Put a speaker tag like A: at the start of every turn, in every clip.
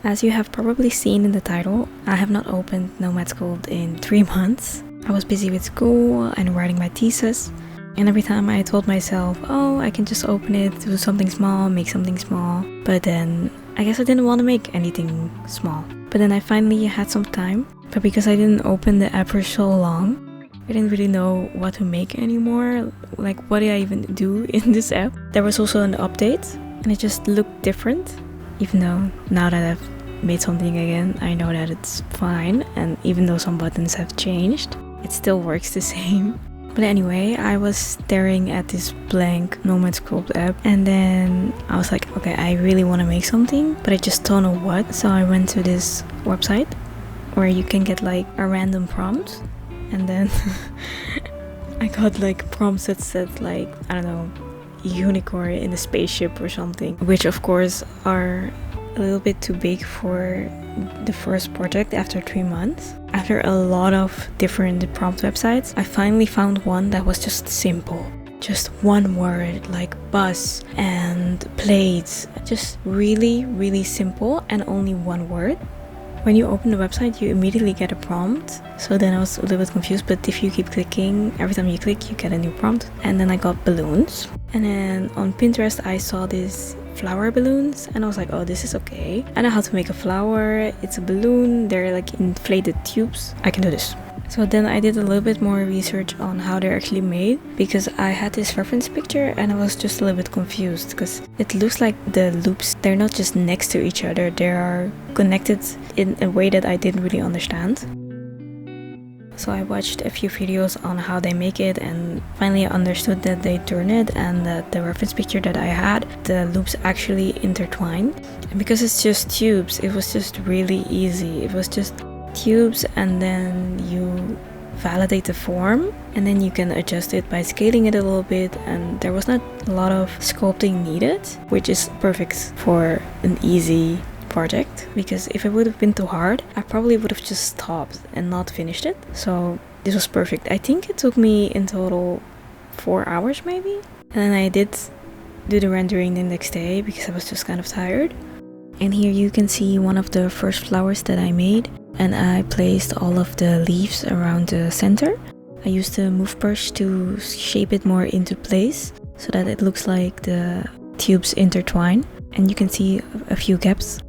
A: As you have probably seen in the title, I have not opened Nomad Sculpt in 3 months. I was busy with school and writing my thesis, and every time I told myself, oh, I can just open it, do something small, make something small, but then I guess I didn't want to make anything small. But then I finally had some time, but because I didn't open the app for so long, I didn't really know what to make anymore, like what did I even do in this app. There was also an update, and it just looked different. Even though now that I've made something again, I know that it's fine, and even though some buttons have changed, it still works the same. But anyway, I was staring at this blank Nomad Sculpt app, and then I was like, okay, I really want to make something, but I just don't know what. So I went to this website where you can get like a random prompt, and then I got like prompts that said like, I don't know, unicorn in a spaceship or something, which of course are a little bit too big for the first project after 3 months. After a lot of different prompt websites, I finally found one that was just simple. Just one word like bus and plates. Just really, really simple and only one word. When you open the website, you immediately get a prompt. So then I was a little bit confused, but if you keep clicking, every time you click, you get a new prompt. And then I got balloons. And then on Pinterest, I saw these flower balloons, and I was like, oh, this is okay. I know how to make a flower. It's a balloon. They're like inflated tubes. I can do this. So then I did a little bit more research on how they're actually made, because I had this reference picture and I was just a little bit confused because it looks like the loops, they're not just next to each other, they are connected in a way that I didn't really understand. So I watched a few videos on how they make it, and finally I understood that they turn it and that the reference picture that I had, the loops actually intertwine. And because it's just tubes, it was just really easy. It was just tubes, and then you validate the form, and then you can adjust it by scaling it a little bit, and there was not a lot of sculpting needed, which is perfect for an easy project, because if it would have been too hard, I probably would have just stopped and not finished it. So this was perfect. I think it took me in total 4 hours maybe, and then I did do the rendering the next day because I was just kind of tired. And here you can see one of the first flowers that I made, and I placed all of the leaves around the center. I used the move brush to shape it more into place so that it looks like the tubes intertwine, and you can see a few gaps.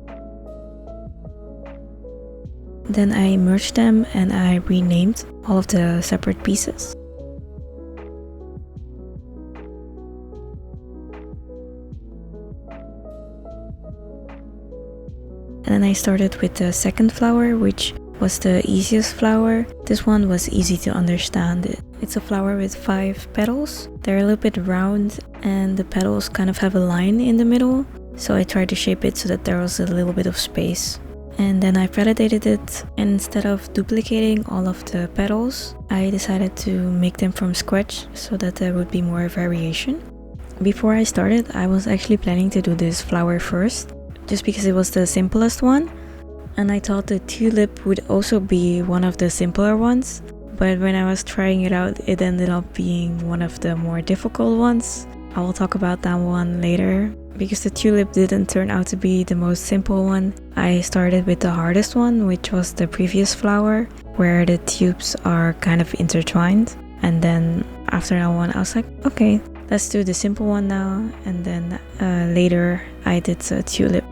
A: Then I merged them and I renamed all of the separate pieces. And then I started with the second flower, which was the easiest flower. This one was easy to understand. It's a flower with 5 petals. They're a little bit round and the petals kind of have a line in the middle. So I tried to shape it so that there was a little bit of space. And then I validated it, and instead of duplicating all of the petals, I decided to make them from scratch so that there would be more variation. Before I started, I was actually planning to do this flower first, just because it was the simplest one, and I thought the tulip would also be one of the simpler ones, but when I was trying it out, it ended up being one of the more difficult ones. I will talk about that one later. Because the tulip didn't turn out to be the most simple one, I started with the hardest one, which was the previous flower, where the tubes are kind of intertwined. And then after that one, I was like, okay, let's do the simple one now. And then later I did the tulip.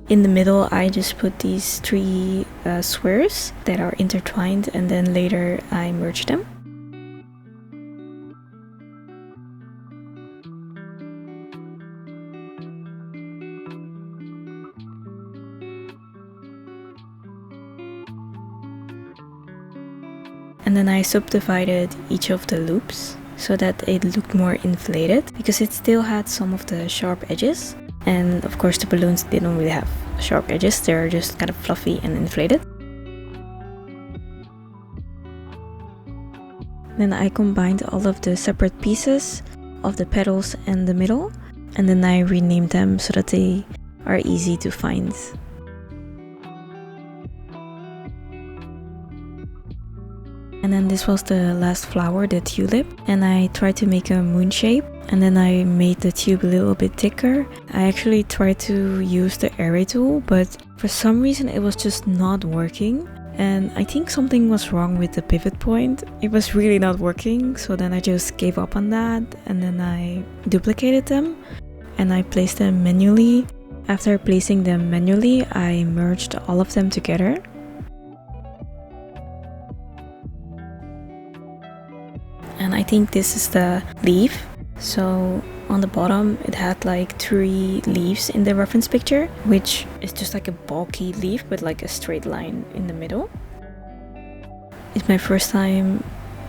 A: In the middle, I just put these 3 squares that are intertwined, and then later I merged them. And then I subdivided each of the loops so that it looked more inflated, because it still had some of the sharp edges. And of course the balloons didn't really have sharp edges, they're just kind of fluffy and inflated. Then I combined all of the separate pieces of the petals and the middle, and then I renamed them so that they are easy to find. And then this was the last flower, the tulip, and I tried to make a moon shape, and then I made the tube a little bit thicker. I actually tried to use the array tool, but for some reason it was just not working. And I think something was wrong with the pivot point. It was really not working, so then I just gave up on that, and then I duplicated them and I placed them manually. After placing them manually, I merged all of them together. And I think this is the leaf. So on the bottom it had like 3 leaves in the reference picture, which is just like a bulky leaf but like a straight line in the middle. It's my first time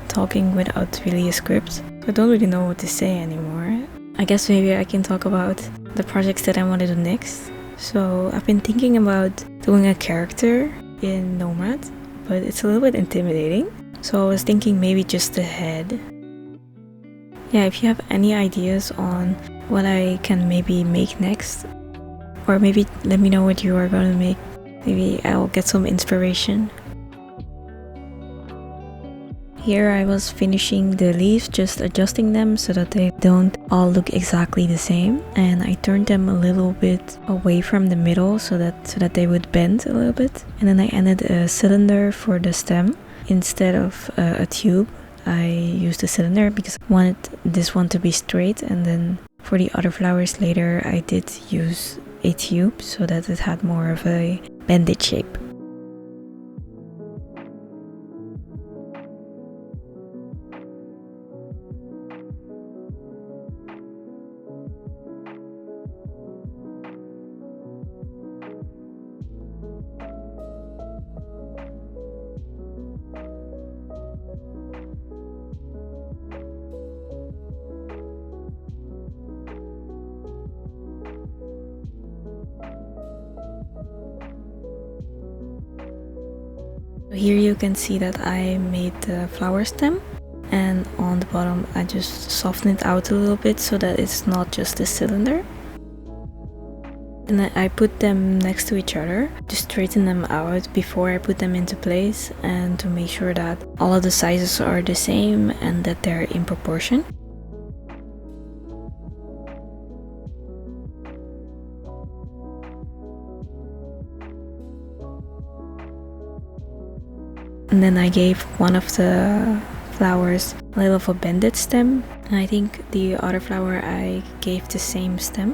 A: talking without really a script, so I don't really know what to say anymore. I guess maybe I can talk about the projects that I want to do next. So I've been thinking about doing a character in Nomad, but it's a little bit intimidating. So I was thinking maybe just the head. Yeah, if you have any ideas on what I can maybe make next, or maybe let me know what you are going to make. Maybe I'll get some inspiration. Here I was finishing the leaves, just adjusting them so that they don't all look exactly the same, and I turned them a little bit away from the middle so that they would bend a little bit. And then I added a cylinder for the stem instead of a tube. I used a cylinder because I wanted this one to be straight, and then for the other flowers later I did use a tube so that it had more of a bended shape. Here you can see that I made the flower stem, and on the bottom I just softened it out a little bit so that it's not just a cylinder. And then I put them next to each other to straighten them out before I put them into place, and to make sure that all of the sizes are the same and that they're in proportion. And then I gave one of the flowers a little of a bended stem, and I think the other flower I gave the same stem.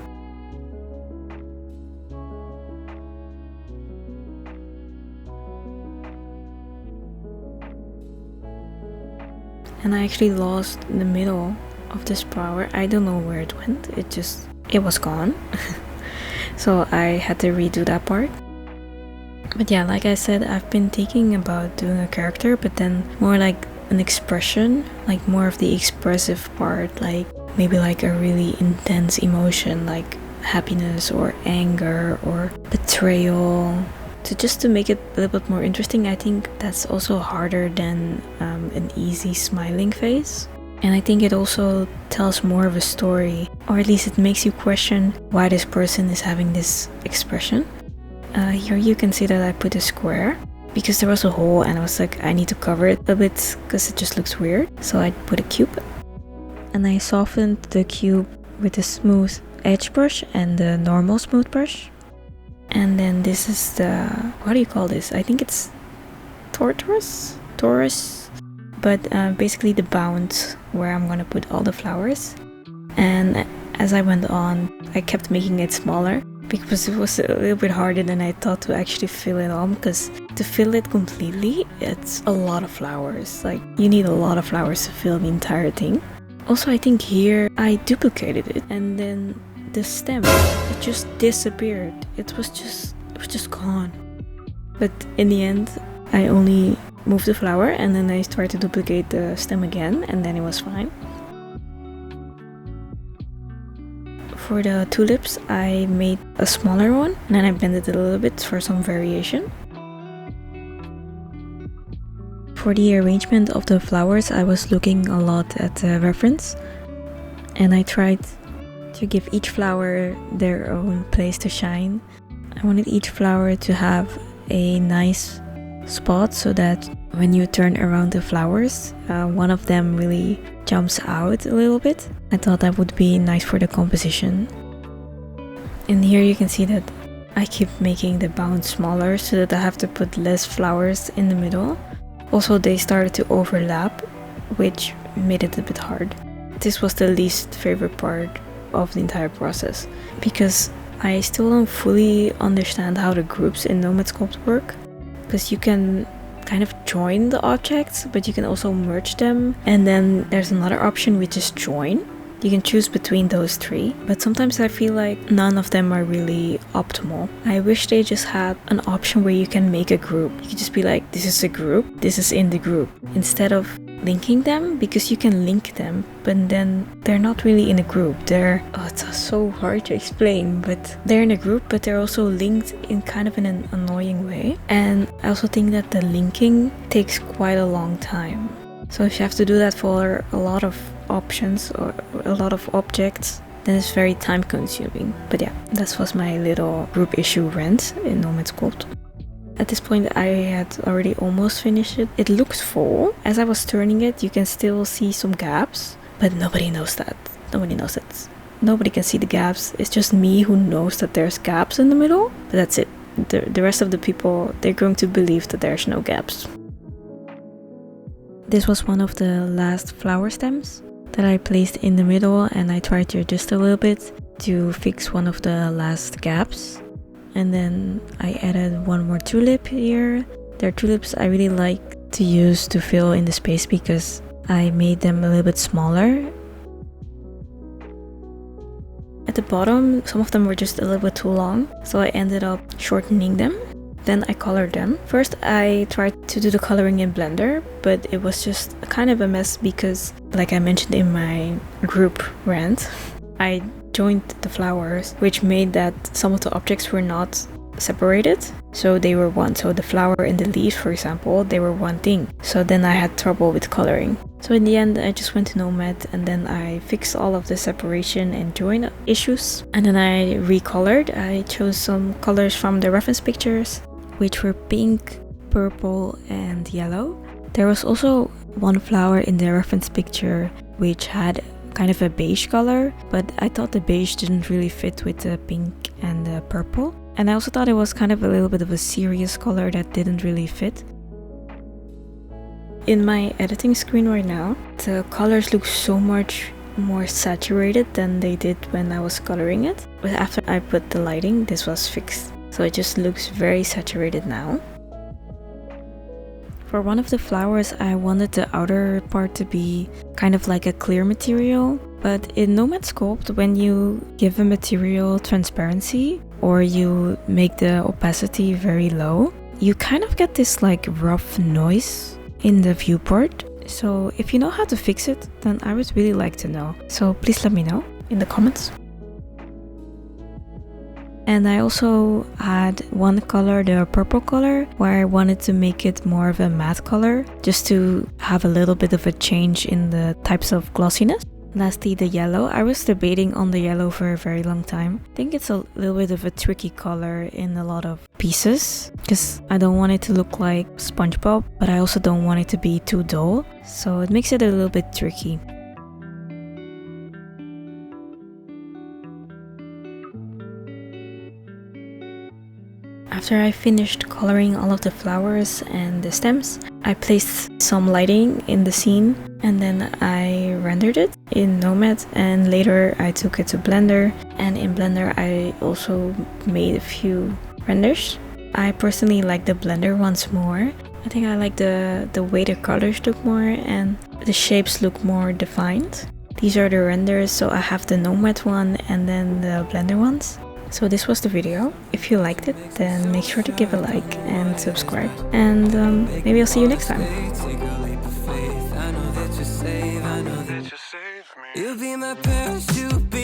A: And I actually lost the middle of this flower. I don't know where it went, it was gone. So I had to redo that part. But yeah, like I said, I've been thinking about doing a character, but then more like an expression, like more of the expressive part, like maybe like a really intense emotion like happiness or anger or betrayal. So just to make it a little bit more interesting, I think that's also harder than an easy smiling face. And I think it also tells more of a story, or at least it makes you question why this person is having this expression. Here you can see that I put a square because there was a hole, and I was like, I need to cover it a bit because it just looks weird. So I put a cube, and I softened the cube with a smooth edge brush and the normal smooth brush. And then this is the, what do you call this? I think it's Taurus, but basically the bound where I'm gonna put all the flowers. And as I went on, I kept making it smaller because it was a little bit harder than I thought to actually fill it on, because to fill it completely, it's a lot of flowers. Like, you need a lot of flowers to fill the entire thing. Also, I think here I duplicated it, and then the stem, it just disappeared. It was just gone. But in the end, I only move the flower and then I tried to duplicate the stem again, and then it was fine. For the tulips, I made a smaller one and then I bent it a little bit for some variation. For the arrangement of the flowers, I was looking a lot at the reference, and I tried to give each flower their own place to shine. I wanted each flower to have a nice spot so that when you turn around the flowers, one of them really jumps out a little bit. I thought that would be nice for the composition. And here you can see that I keep making the bound smaller so that I have to put less flowers in the middle. Also, they started to overlap, which made it a bit hard. This was the least favorite part of the entire process, because I still don't fully understand how the groups in Nomad Sculpt work, because you can kind of join the objects, but you can also merge them, and then there's another option which is join. You can choose between those three, but sometimes I feel like none of them are really optimal. I wish they just had an option where you can make a group. You could just be like, this is a group, this is in the group, instead of linking them, because you can link them, but then they're not really in a group. It's so hard to explain, but they're in a group, but they're also linked in kind of an annoying way. And I also think that the linking takes quite a long time. So if you have to do that for a lot of options or a lot of objects, then it's very time consuming. But yeah, that was my little group issue rant in Nomad Sculpt. At this point I had already almost finished it. It looks full. As I was turning it, you can still see some gaps, but nobody knows that. Nobody knows that. Nobody can see the gaps. It's just me who knows that there's gaps in the middle, but that's it. The rest of the people, they're going to believe that there's no gaps. This was one of the last flower stems that I placed in the middle, and I tried to adjust a little bit to fix one of the last gaps. And then I added one more tulip here. They're tulips I really like to use to fill in the space because I made them a little bit smaller. At the bottom, some of them were just a little bit too long, so I ended up shortening them. Then I colored them. First I tried to do the coloring in Blender, but it was just kind of a mess because, like I mentioned in my group rant, I joined the flowers, which made that some of the objects were not separated, so they were one. So the flower and the leaves, for example, they were one thing. So then I had trouble with coloring. So in the end I just went to Nomad, and then I fixed all of the separation and join issues, and then I recolored. I chose some colors from the reference pictures, which were pink, purple and yellow. There was also one flower in the reference picture which had kind of a beige color, but I thought the beige didn't really fit with the pink and the purple. And I also thought it was kind of a little bit of a serious color that didn't really fit. In my editing screen right now, the colors look so much more saturated than they did when I was coloring it. But after I put the lighting, this was fixed. So it just looks very saturated now. For one of the flowers, I wanted the outer part to be kind of like a clear material. But in Nomad Sculpt, when you give a material transparency or you make the opacity very low, you kind of get this like rough noise in the viewport. So if you know how to fix it, then I would really like to know. So please let me know in the comments. And I also had one color, the purple color, where I wanted to make it more of a matte color, just to have a little bit of a change in the types of glossiness. Lastly, the yellow. I was debating on the yellow for a very long time. I think it's a little bit of a tricky color in a lot of pieces, because I don't want it to look like SpongeBob, but I also don't want it to be too dull, so it makes it a little bit tricky. After I finished coloring all of the flowers and the stems, I placed some lighting in the scene, and then I rendered it in Nomad, and later I took it to Blender, and in Blender I also made a few renders. I personally like the Blender ones more. I think I like the way the colors look more and the shapes look more defined. These are the renders, so I have the Nomad one and then the Blender ones. So this was the video. If you liked it, then make sure to give a like and subscribe. And maybe I'll see you next time.
B: You'll be my parachute.